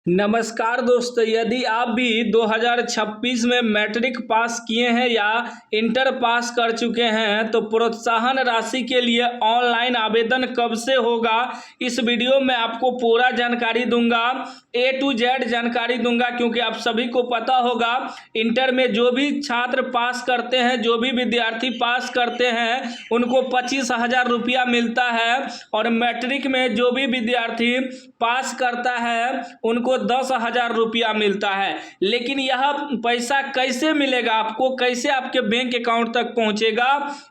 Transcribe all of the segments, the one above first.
नमस्कार दोस्तों, यदि आप भी 2026 में मैट्रिक पास किए हैं या इंटर पास कर चुके हैं तो प्रोत्साहन राशि के लिए ऑनलाइन आवेदन कब से होगा, इस वीडियो में आपको पूरा जानकारी दूंगा। A to Z जानकारी दूंगा, क्योंकि आप सभी को पता होगा इंटर में जो भी छात्र पास करते हैं, जो भी विद्यार्थी पास करते हैं उनको 25,000 रुपया मिलता है, और मैट्रिक में जो भी विद्यार्थी पास करता है उनको 10,000 रुपया मिलता है। लेकिन यह पैसा कैसे मिलेगा, आपको कैसे आपके बैंक अकाउंट तक पहुंचेगा,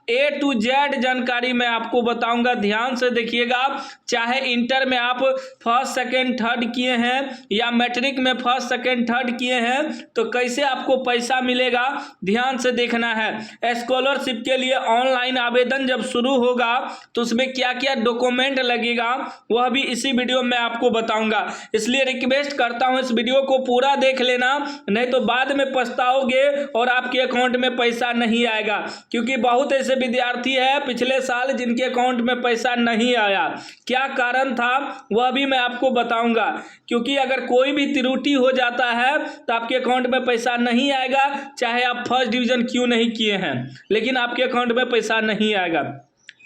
A to Z जानकारी मैं आपको बताऊंगा। ध्यान से देखिएगा। चाहे इंटर में आप फर्स्ट सेकेंड थर्ड किए हैं या मैट्रिक में फर्स्ट सेकेंड थर्ड किए हैं तो कैसे आपको पैसा मिलेगा, ध्यान से देखना है। स्कॉलरशिप के लिए ऑनलाइन आवेदन जब शुरू होगा तो उसमें क्या क्या डॉक्यूमेंट लगेगा वह भी इसी वीडियो में आपको बताऊंगा। इसलिए रिक्वेस्ट करता हूं इस वीडियो को पूरा देख लेना, नहीं तो बाद में पछताओगे और आपके अकाउंट में पैसा नहीं आएगा। क्योंकि बहुत ऐसे विद्यार्थी है पिछले साल जिनके अकाउंट में पैसा नहीं आया, क्या कारण था वह भी मैं आपको बताऊंगा। क्योंकि अगर कोई भी त्रुटि हो जाता है तो आपके अकाउंट में पैसा नहीं आएगा, चाहे आप फर्स्ट डिवीजन क्यों नहीं किए हैं, लेकिन आपके अकाउंट में पैसा नहीं आएगा।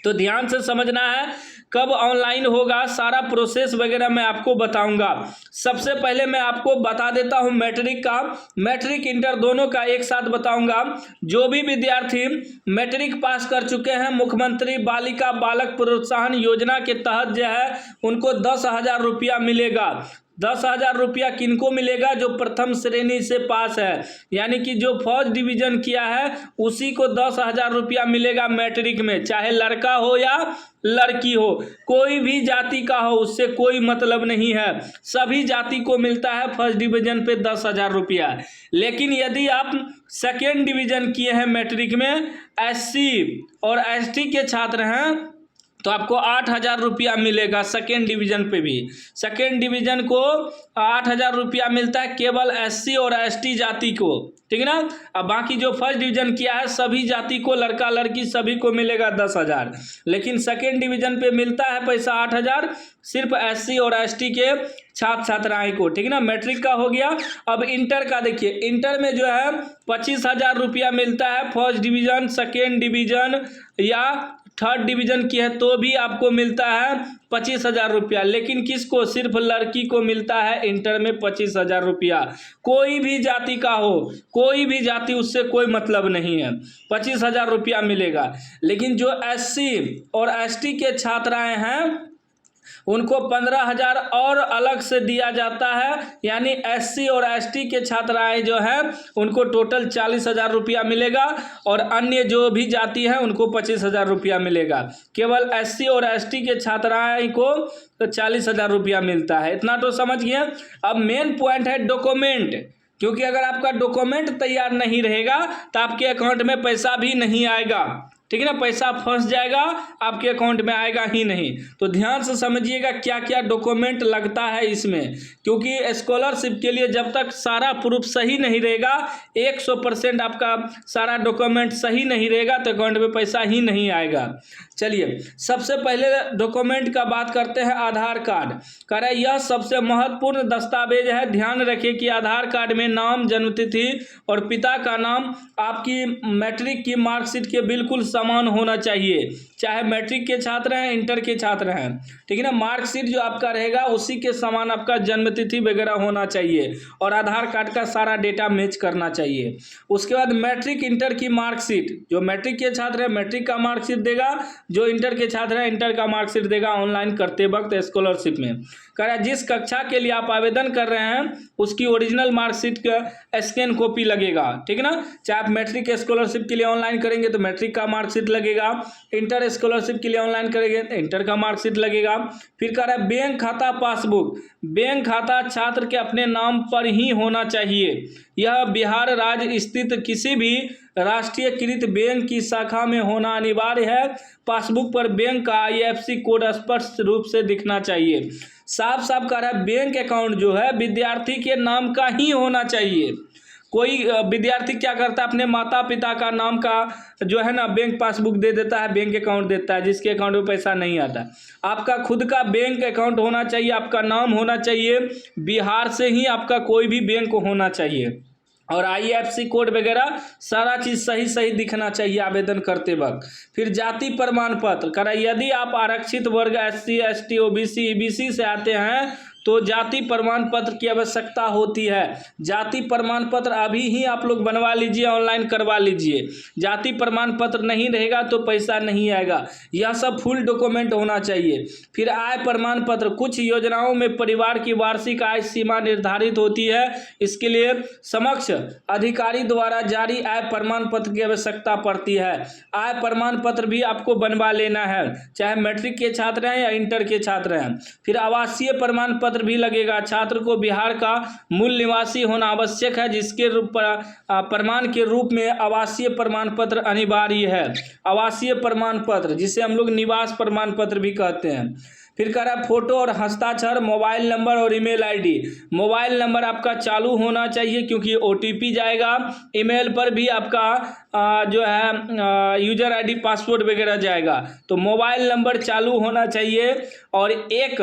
तो ध्यान से समझना है, कब ऑनलाइन होगा सारा प्रोसेस वगैरह मैं आपको बताऊंगा। सबसे पहले मैं आपको बता देता हूं मैट्रिक इंटर दोनों का एक साथ बताऊंगा। जो भी विद्यार्थी मैट्रिक पास कर चुके हैं, मुख्यमंत्री बालिका बालक प्रोत्साहन योजना के तहत जो है उनको 10,000 रुपया मिलेगा। 10,000 रुपया किनको मिलेगा, जो प्रथम श्रेणी से पास है, यानी कि जो फर्स्ट डिवीजन किया है उसी को 10,000 रुपया मिलेगा मैट्रिक में। चाहे लड़का हो या लड़की हो, कोई भी जाति का हो, उससे कोई मतलब नहीं है, सभी जाति को मिलता है फर्स्ट डिवीजन पे 10,000 रुपया। लेकिन यदि आप सेकेंड डिवीजन किए हैं मैट्रिक में, SC और ST के छात्र हैं तो आपको 8,000 रुपया मिलेगा। सेकेंड डिवीजन पे भी सेकेंड डिवीजन को 8,000 रुपया मिलता है केवल SC और ST जाति को, ठीक है ना। अब बाकी जो फर्स्ट डिवीजन किया है सभी जाति को, लड़का लड़की सभी को मिलेगा 10,000। लेकिन सेकेंड डिवीजन पे मिलता है पैसा 8,000 सिर्फ SC और ST के छात्र छात्राएं को, ठीक है ना। मैट्रिक का हो गया। अब इंटर का देखिए, इंटर में जो है 25,000 रुपया मिलता है। फर्स्ट डिवीजन, सेकेंड डिवीजन या थर्ड डिवीजन की है तो भी आपको मिलता है 25,000 रुपया। लेकिन किसको, सिर्फ लड़की को मिलता है इंटर में 25,000 रुपया। कोई भी जाति का हो, कोई भी जाति, उससे कोई मतलब नहीं है, 25,000 रुपया मिलेगा। लेकिन जो SC और ST के छात्राएं हैं उनको 15,000 और अलग से दिया जाता है, यानी SC और ST के छात्राएं जो हैं उनको टोटल 40,000 रुपया मिलेगा, और अन्य जो भी जाति है उनको 25,000 रुपया मिलेगा। केवल SC और ST के छात्राएं को तो 40,000 रुपया मिलता है। इतना तो समझ गए। अब मेन पॉइंट है डॉक्यूमेंट, क्योंकि अगर आपका डॉक्यूमेंट तैयार नहीं रहेगा तो आपके अकाउंट में पैसा भी नहीं आएगा, ठीक है ना। पैसा फंस जाएगा, आपके अकाउंट में आएगा ही नहीं। तो ध्यान से समझिएगा क्या क्या डॉक्यूमेंट लगता है इसमें, क्योंकि स्कॉलरशिप के लिए जब तक सारा प्रूफ सही नहीं रहेगा, 100% आपका सारा डॉक्यूमेंट सही नहीं रहेगा तो अकाउंट में पैसा ही नहीं आएगा। चलिए सबसे पहले डॉक्यूमेंट का बात करते हैं। आधार कार्ड कह रहा है यह सबसे महत्वपूर्ण दस्तावेज है। ध्यान रखिए कि आधार कार्ड में नाम, जन्मतिथि और पिता का नाम आपकी मैट्रिक की मार्कशीट के बिल्कुल समान होना चाहिए, चाहे मैट्रिक के छात्र हैं इंटर के छात्र हैं, ठीक है ना। मार्कशीट जो आपका रहेगा उसी के समान आपका जन्मतिथि वगैरह होना चाहिए, और आधार कार्ड का सारा डेटा मैच करना चाहिए। उसके बाद मैट्रिक इंटर की मार्कशीट, जो मैट्रिक के छात्र हैं मैट्रिक का मार्कशीट देगा, जो इंटर के छात्र हैं इंटर का मार्कशीट देगा ऑनलाइन करते वक्त स्कॉलरशिप में। कह रहा है जिस कक्षा के लिए आप आवेदन कर रहे हैं उसकी ओरिजिनल मार्कशीट का स्कैन कॉपी लगेगा, ठीक है ना। चाहे आप मैट्रिक स्कॉलरशिप के लिए ऑनलाइन करेंगे तो मैट्रिक का मार्कशीट लगेगा, इंटर स्कॉलरशिप के लिए ऑनलाइन करेंगे तो इंटर का मार्कशीट लगेगा। फिर कह रहा है बैंक खाता पासबुक, बैंक खाता छात्र के अपने नाम पर ही होना चाहिए। यह बिहार राज्य स्थित किसी भी राष्ट्रीयकृत बैंक की शाखा में होना अनिवार्य है। पासबुक पर बैंक का IFSC कोड स्पष्ट रूप से दिखना चाहिए। साफ साफ कह रहा है बैंक अकाउंट जो है विद्यार्थी के नाम का ही होना चाहिए, कोई विद्यार्थी क्या करता है, अपने माता पिता का नाम का जो है ना बैंक पासबुक दे देता है, बैंक अकाउंट देता है, जिसके अकाउंट में पैसा नहीं आता। आपका खुद का बैंक अकाउंट होना चाहिए, आपका नाम होना चाहिए, बिहार से ही आपका कोई भी बैंक होना चाहिए, और IFSC कोड वगैरह सारा चीज़ सही सही दिखना चाहिए आवेदन करते वक्त। फिर जाति प्रमाण पत्र करा, यदि आप आरक्षित वर्ग SC ST OBC EBC से आते हैं तो जाति प्रमाण पत्र की आवश्यकता होती है। जाति प्रमाण पत्र अभी ही आप लोग बनवा लीजिए, ऑनलाइन करवा लीजिए। जाति प्रमाण पत्र नहीं रहेगा तो पैसा नहीं आएगा, यह सब फुल डॉक्यूमेंट होना चाहिए। फिर आय प्रमाण पत्र, कुछ योजनाओं में परिवार की वार्षिक आय सीमा निर्धारित होती है, इसके लिए समक्ष अधिकारी द्वारा जारी आय प्रमाण पत्र की आवश्यकता पड़ती है। आय प्रमाण पत्र भी आपको बनवा लेना है, चाहे मैट्रिक के छात्र हैं या इंटर के छात्र हैं। फिर आवासीय प्रमाण पत्र भी लगेगा, छात्र को बिहार का मूल निवासी होना आवश्यक है, जिसके प्रमाण के रूप में आवासीय प्रमाण पत्र अनिवार्य है। आवासीय प्रमाण पत्र जिसे हम लोग निवास प्रमाण पत्र भी कहते हैं। फिर कह रहा है फोटो और हस्ताक्षर, मोबाइल नंबर और ईमेल ID। मोबाइल नंबर आपका चालू होना चाहिए क्योंकि OTP जाएगा, ईमेल पर भी आपका जो है यूजर ID पासवर्ड वगैरह जाएगा, तो मोबाइल नंबर चालू होना चाहिए। और एक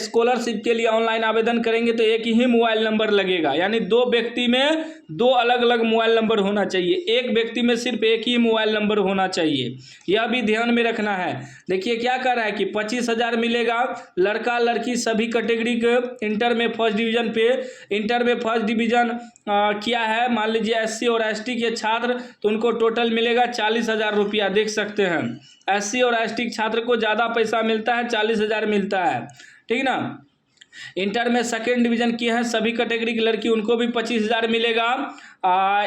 स्कॉलरशिप के लिए ऑनलाइन आवेदन करेंगे तो एक ही मोबाइल नंबर लगेगा, यानी दो व्यक्ति में दो अलग अलग मोबाइल नंबर होना चाहिए, एक व्यक्ति में सिर्फ एक ही मोबाइल नंबर होना चाहिए, यह भी ध्यान में रखना है। देखिए क्या कर रहा है कि 25,000 मिलेगा, लड़का लड़की सभी कैटेगरी के इंटर में फर्स्ट डिवीजन पे, इंटर में फर्स्ट डिवीजन किया है, मान लीजिए SC और ST के छात्र, तो उनको टोटल मिलेगा 40,000 रुपया, देख सकते हैं। SC और ST छात्र को ज़्यादा पैसा मिलता है, 40,000 मिलता है, ठीक ना। इंटर में सेकेंड डिवीजन किए हैं सभी कैटेगरी की लड़की, उनको भी 25,000 मिलेगा।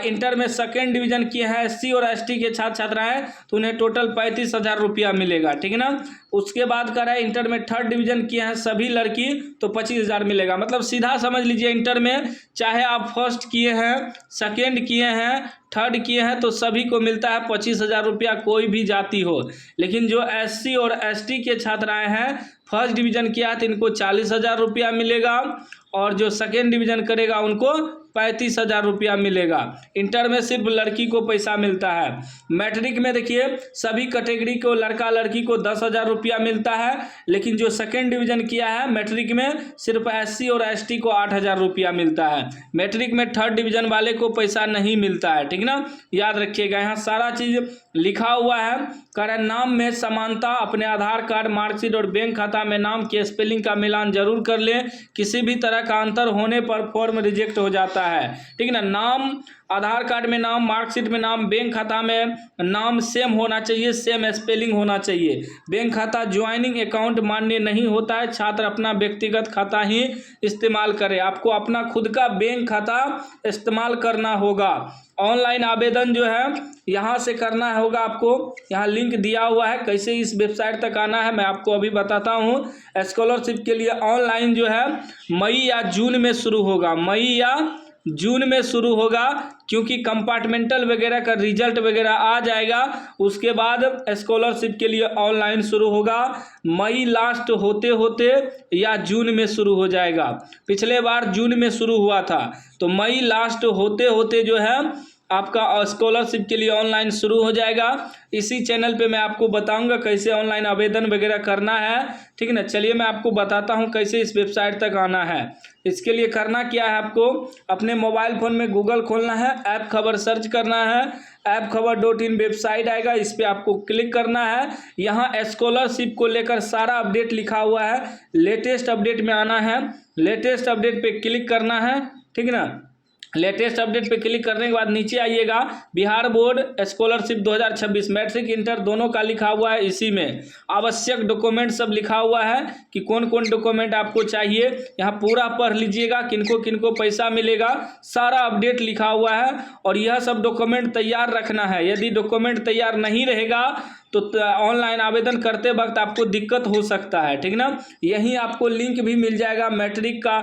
इंटर में सेकेंड डिवीजन किए हैं SC और ST के छात्र छात्राएं, तो उन्हें टोटल 35,000 रुपया मिलेगा, ठीक है ना। उसके बाद कर रहा है इंटर में थर्ड डिवीजन किए हैं सभी लड़की, तो 25,000 मिलेगा। मतलब सीधा समझ लीजिए, इंटर में चाहे आप फर्स्ट किए हैं, सेकेंड किए हैं, थर्ड किए हैं, तो सभी को मिलता है 25,000 रुपया, कोई भी जाति हो। लेकिन जो SC और ST के छात्राएं हैं, फर्स्ट डिवीजन किया है तो इनको 40,000 रुपया मिलेगा, और जो सेकेंड डिवीजन करेगा उनको 35,000 रुपया मिलेगा। इंटर में सिर्फ लड़की को पैसा मिलता है। मैट्रिक में देखिए सभी कैटेगरी को लड़का लड़की को 10,000 रुपया मिलता है, लेकिन जो सेकेंड डिवीजन किया है मैट्रिक में सिर्फ SC और ST को 8,000 रुपया मिलता है। मैट्रिक में थर्ड डिवीजन वाले को पैसा नहीं मिलता है, ठीक ना, याद रखिएगा। यहाँ सारा चीज़ लिखा हुआ है। कारण नाम में समानता, अपने आधार कार्ड, मार्कशीट और बैंक खाता में नाम के स्पेलिंग का मिलान जरूर कर लें, किसी भी तरह का अंतर होने पर फॉर्म रिजेक्ट हो जाता है, ठीक ना। नाम, आधार कार्ड में नाम, मार्कशीट में नाम, बैंक खाता में नाम सेम होना चाहिए, सेम स्पेलिंग होना चाहिए। बैंक खाता ज्वाइनिंग अकाउंट मान्य नहीं होता है, छात्र अपना व्यक्तिगत खाता ही इस्तेमाल करे। आपको अपना खुद का बैंक खाता इस्तेमाल करना होगा। ऑनलाइन आवेदन जो है यहाँ से करना होगा आपको, यहाँ लिंक दिया हुआ है, कैसे इस वेबसाइट तक आना है मैं आपको अभी बताता हूँ। स्कॉलरशिप के लिए ऑनलाइन जो है मई या जून में शुरू होगा, मई या जून में शुरू होगा, क्योंकि कंपार्टमेंटल वगैरह का रिजल्ट वगैरह आ जाएगा, उसके बाद स्कॉलरशिप के लिए ऑनलाइन शुरू होगा। मई लास्ट होते होते या जून में शुरू हो जाएगा। पिछले बार जून में शुरू हुआ था, तो मई लास्ट होते होते जो है आपका स्कॉलरशिप के लिए ऑनलाइन शुरू हो जाएगा। इसी चैनल पे मैं आपको बताऊंगा कैसे ऑनलाइन आवेदन वगैरह करना है, ठीक है ना। चलिए मैं आपको बताता हूं कैसे इस वेबसाइट तक आना है। इसके लिए करना क्या है, आपको अपने मोबाइल फ़ोन में गूगल खोलना है, ऐप खबर सर्च करना है, ऐप खबर.in वेबसाइट आएगा, इस पर आपको क्लिक करना है। यहाँ स्कॉलरशिप को लेकर सारा अपडेट लिखा हुआ है, लेटेस्ट अपडेट में आना है, लेटेस्ट अपडेट पे क्लिक करना है, ठीक है ना। लेटेस्ट अपडेट पे क्लिक करने के बाद नीचे आइएगा, Bihar board scholarship 2026 matric inter दोनों का लिखा हुआ है। इसी में आवश्यक डॉक्यूमेंट सब लिखा हुआ है कि कौन कौन डॉक्यूमेंट आपको चाहिए, यहाँ पूरा पढ़ लीजिएगा, किनको किनको पैसा मिलेगा, सारा अपडेट लिखा हुआ है। और यह सब डॉक्यूमेंट तैयार रखना है, यदि डॉक्यूमेंट तैयार नहीं रहेगा तो ऑनलाइन आवेदन करते वक्त आपको दिक्कत हो सकता है, ठीक ना। यहीं आपको लिंक भी मिल जाएगा, मैट्रिक का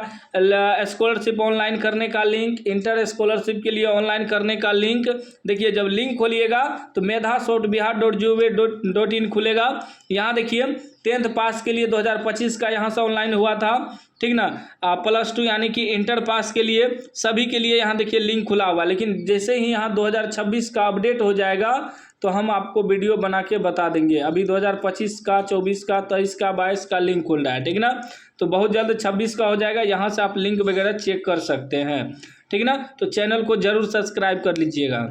स्कॉलरशिप ऑनलाइन करने का लिंक, इंटर स्कॉलरशिप के लिए ऑनलाइन करने का लिंक। देखिए जब लिंक खोलिएगा तो medha.bihar.gov.in खुलेगा। यहाँ देखिए 10th पास के लिए 2025 का यहाँ से ऑनलाइन हुआ था, ठीक ना। +2 यानी कि इंटर पास के लिए सभी के लिए यहाँ देखिए लिंक खुला हुआ, लेकिन जैसे ही यहाँ 2026 का अपडेट हो जाएगा तो हम आपको वीडियो बना के बता देंगे। अभी 2025 का, 24 का, 23 का, 22 का लिंक खुल रहा है, ठीक ना। तो बहुत जल्द 26 का हो जाएगा, यहाँ से आप लिंक वगैरह चेक कर सकते हैं, ठीक ना। तो चैनल को ज़रूर सब्सक्राइब कर लीजिएगा।